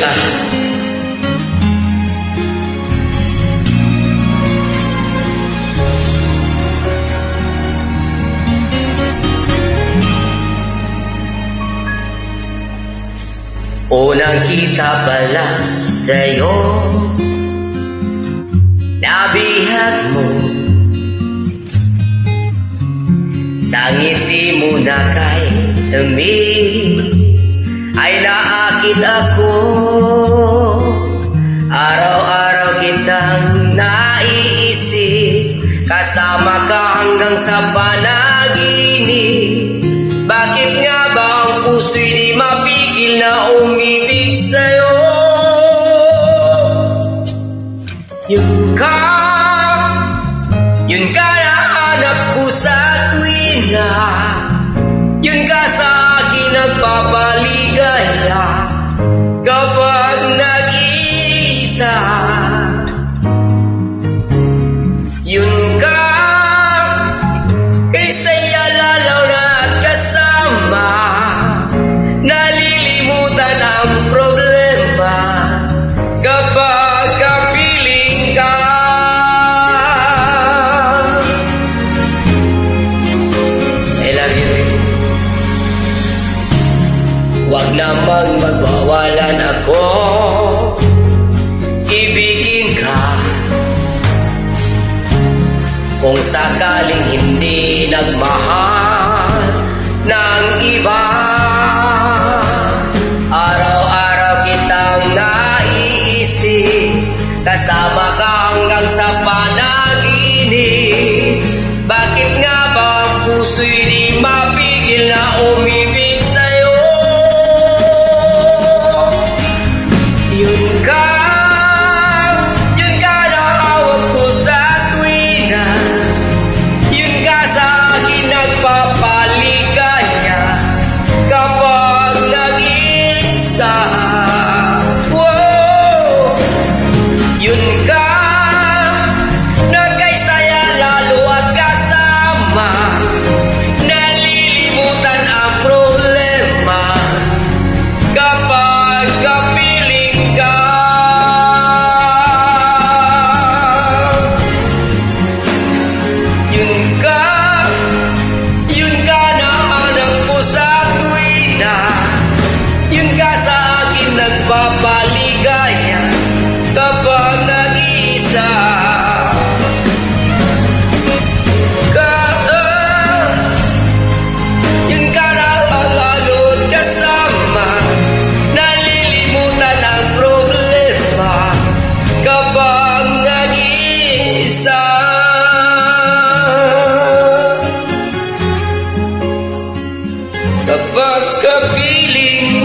ka. Unang kita pala sa'yo, nabihag mo, sa ngiti mo na kay tamis, ay naakit ako. Araw-araw kitang naiisip, kasama ka hanggang sa panaginip. Bakit nga ba ang puso'y di mapigil na umibig sa'yo? Yun ka na hanap ko sa tuwina, yun ka sa akin nagpapaligaya kapag nag-iisa. Yun ka, kay saya lalaw na at kasama, nalilimutan ang problema kapag kapiling ka. I love you. Huwag namang magwawalan ako, ibigin ka. Kung sakaling hindi nagmahal ng iba, araw-araw kitang naiisip, kasama ka hanggang sa panaginip. Bakit nga ba ang puso'y di mapigil na umibig sa'yo? Yun ka na hawak ko sa tuwina, yun ka sa akin nagpapaligaya kapag nag-iisa. Wow! Yun ka na kay saya lalo at kasama, nalilimutan ang problema kapag kapiling ka. Yun ka na hanap ko sa tuwina, yun ka sa akin nagpapaligaya kapag nag-iisa. Yun ka na lalo't kasama, nalilimutan ang problema kapag nag-iisa. Kapag kapiling